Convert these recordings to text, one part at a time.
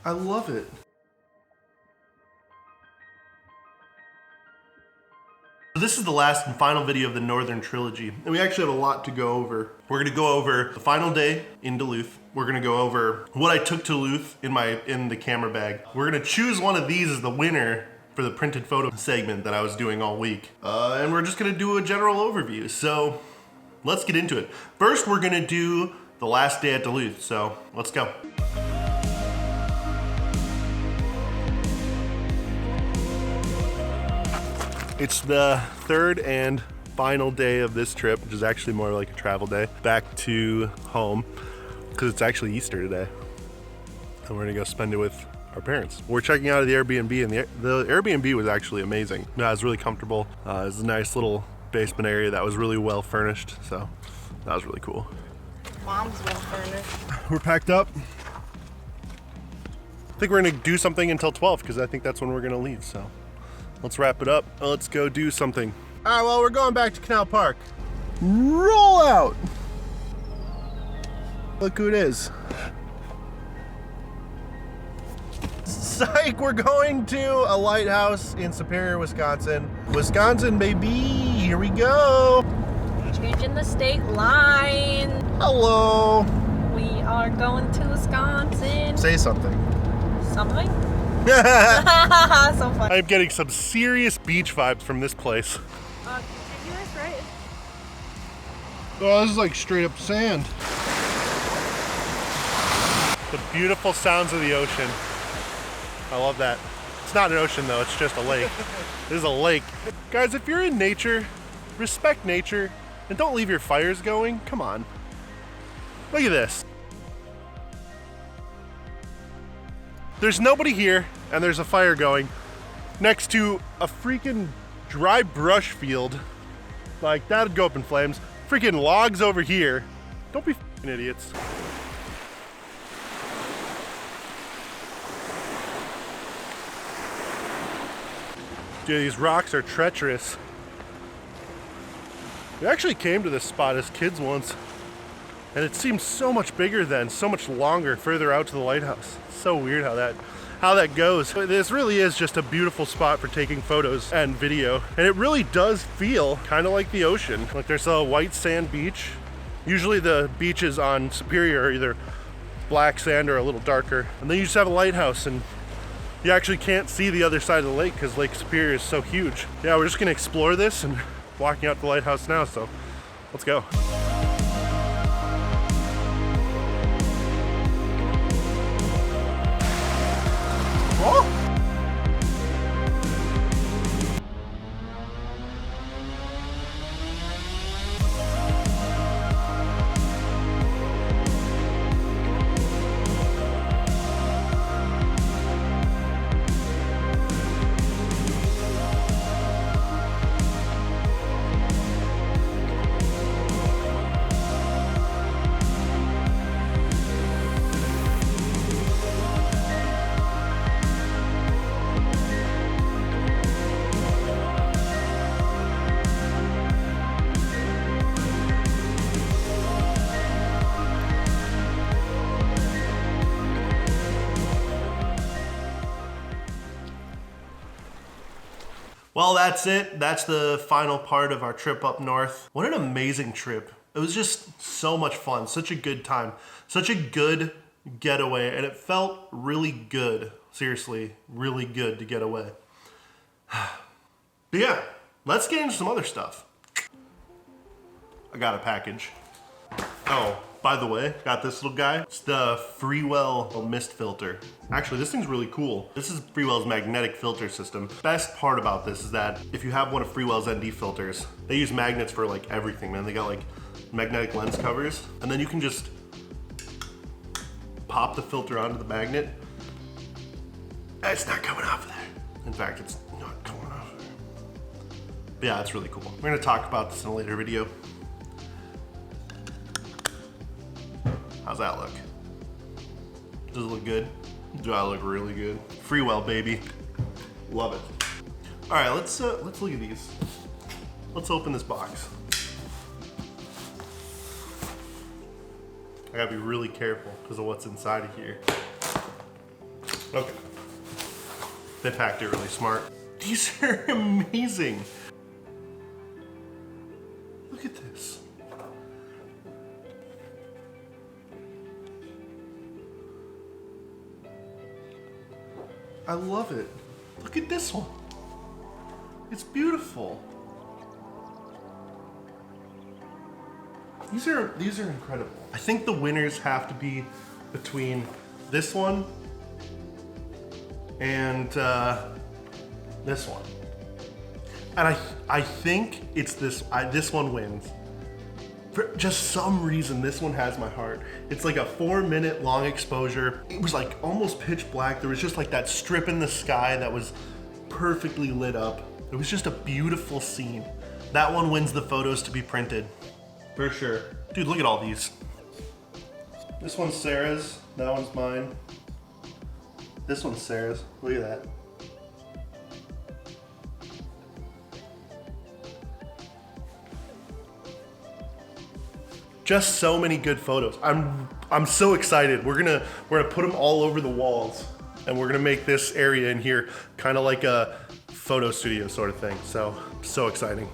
I love it. This is the last and final video of the Northern Trilogy, and we actually have a lot to go over. We're gonna go over the final day in Duluth. We're gonna go over what I took to Duluth in the camera bag. We're gonna choose one of these as the winner for the printed photo segment that I was doing all week. And we're just gonna do a general overview. So let's get into it. First, we're gonna do the last day at Duluth, so let's go. It's the third and final day of this trip, which is actually more like a travel day, back to home, because it's actually Easter today. And we're gonna go spend it with our parents. We're checking out of the Airbnb, and the Airbnb was actually amazing. It was really comfortable. It was a nice little basement area that was really well furnished, so that was really cool. Mom's well furnished. We're packed up. I think we're gonna do something until 12, because I think that's when we're gonna leave, so. Let's wrap it up. Let's go do something. All right, well, we're going back to Canal Park. Roll out. Look who it is. Psych, we're going to a lighthouse in Superior, Wisconsin. Wisconsin, baby, here we go. Changing the state line. Hello. We are going to Wisconsin. Say something. Something? So funny. I'm getting some serious beach vibes from this place. Did you guys right? Oh, this is like straight up sand. The beautiful sounds of the ocean. I love that. It's not an ocean though, it's just a lake. This is a lake. Guys, if you're in nature, respect nature and don't leave your fires going. Come on. Look at this. There's nobody here, and there's a fire going next to a freaking dry brush field. Like, that'd go up in flames. Freaking logs over here. Don't be f***ing idiots. Dude, these rocks are treacherous. We actually came to this spot as kids once, and it seems so much bigger then, so much longer, further out to the lighthouse. So weird how that goes. This really is just a beautiful spot for taking photos and video. And it really does feel kind of like the ocean. Like, there's a white sand beach. Usually the beaches on Superior are either black sand or a little darker. And then you just have a lighthouse, and you actually can't see the other side of the lake because Lake Superior is so huge. Yeah, we're just gonna explore this and walking out the lighthouse now, so let's go. Oh! Well, that's it. That's the final part of our trip up north. What an amazing trip. It was just so much fun, such a good time, such a good getaway, and it felt really good. Seriously, really good to get away. But yeah, let's get into some other stuff. I got a package. Oh, by the way, got this little guy. It's the Freewell mist filter. Actually, this thing's really cool. This is Freewell's magnetic filter system. Best part about this is that if you have one of Freewell's ND filters, they use magnets for like everything, man. They got like magnetic lens covers, and then you can just pop the filter onto the magnet. It's not coming off of there. In fact, it's not coming off of there. But yeah, it's really cool. We're gonna talk about this in a later video. How's that look? Does it look good? Do I look really good? Freewell, baby. Love it. All right, let's look at these. Let's open this box. I gotta be really careful because of what's inside of here. Okay. They packed it really smart. These are amazing. Look at this. I love it. Look at this one. It's beautiful. These are incredible. I think the winners have to be between this one and this one. And I think it's this one wins. For just some reason, this one has my heart. It's like a 4-minute long exposure. It was like almost pitch black. There was just like that strip in the sky that was perfectly lit up. It was just a beautiful scene. That one wins the photos to be printed. For sure. Dude, look at all these. This one's Sarah's, that one's mine. This one's Sarah's, look at that. Just so many good photos. I'm so excited. We're gonna put them all over the walls, and we're gonna make this area in here kind of like a photo studio sort of thing. So exciting.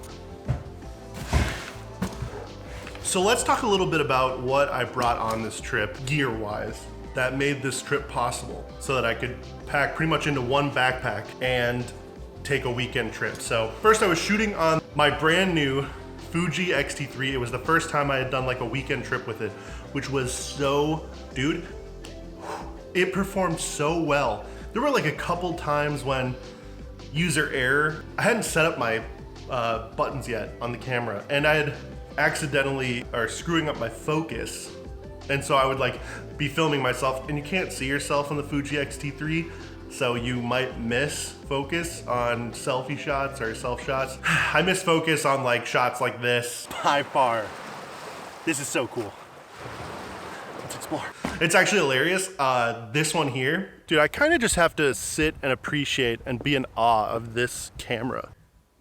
So let's talk a little bit about what I brought on this trip, gear-wise, that made this trip possible, so that I could pack pretty much into one backpack and take a weekend trip. So first I was shooting on my brand new Fuji X-T3. It was the first time I had done like a weekend trip with it, which was so, dude, it performed so well. There were like a couple times when user error, I hadn't set up my buttons yet on the camera, and I had accidentally or screwing up my focus. And so I would like be filming myself, and you can't see yourself on the Fuji X-T3, so you might miss focus on selfie shots or self shots. I miss focus on like shots like this by far. This is so cool. Let's explore. It's actually hilarious. This one here, dude, I kind of just have to sit and appreciate and be in awe of this camera.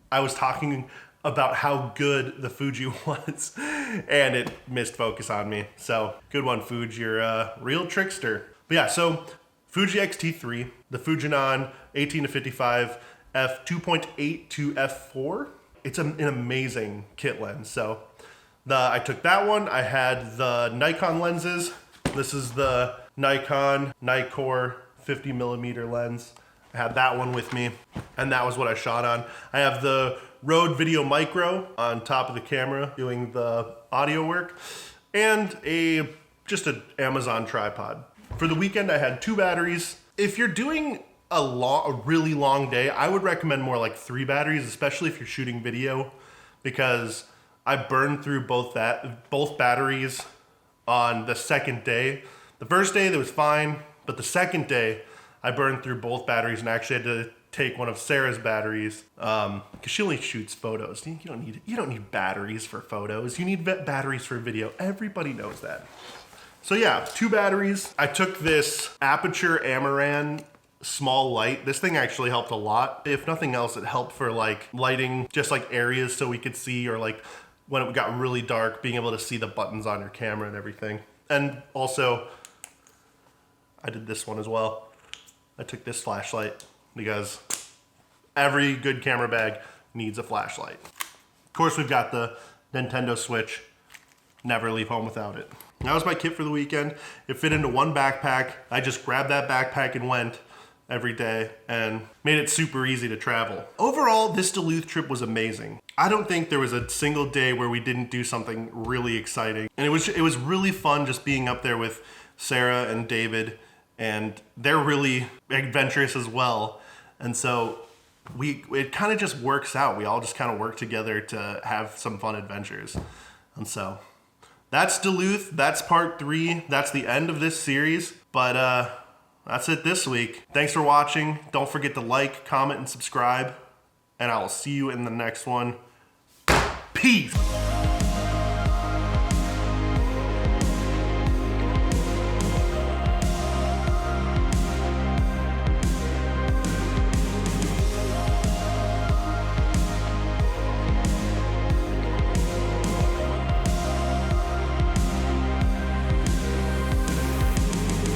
I was talking about how good the Fuji was, and it missed focus on me. So good one, Fuji, you're a real trickster. But yeah, so Fuji X-T3, the Fujinon 18-55 f 2.8 to f4. It's an amazing kit lens. So I took that one. I had the Nikon lenses. This is the Nikon Nikkor 50mm lens. I had that one with me, and that was what I shot on. I have the Rode Video Micro on top of the camera doing the audio work, and just an Amazon tripod. For the weekend, I had 2 batteries. If you're doing a really long day, I would recommend more like 3 batteries, especially if you're shooting video, because I burned through both batteries on the second day. The first day, that was fine, but the second day, I burned through both batteries and actually had to take one of Sarah's batteries because she only shoots photos. You don't need batteries for photos. You need batteries for video. Everybody knows that. So yeah, 2 batteries. I took this Aperture Amaran small light. This thing actually helped a lot. If nothing else, it helped for like lighting just like areas so we could see, or like when it got really dark, being able to see the buttons on your camera and everything. And also, I did this one as well. I took this flashlight because every good camera bag needs a flashlight. Of course, we've got the Nintendo Switch. Never leave home without it. That was my kit for the weekend. It fit into one backpack. I just grabbed that backpack and went every day and made it super easy to travel. Overall, this Duluth trip was amazing. I don't think there was a single day where we didn't do something really exciting. And it was really fun just being up there with Sarah and David, and they're really adventurous as well. And so it kind of just works out. We all just kind of work together to have some fun adventures. And so that's Duluth. That's part 3. That's the end of this series. But that's it this week. Thanks for watching. Don't forget to like, comment, and subscribe. And I will see you in the next one. Peace.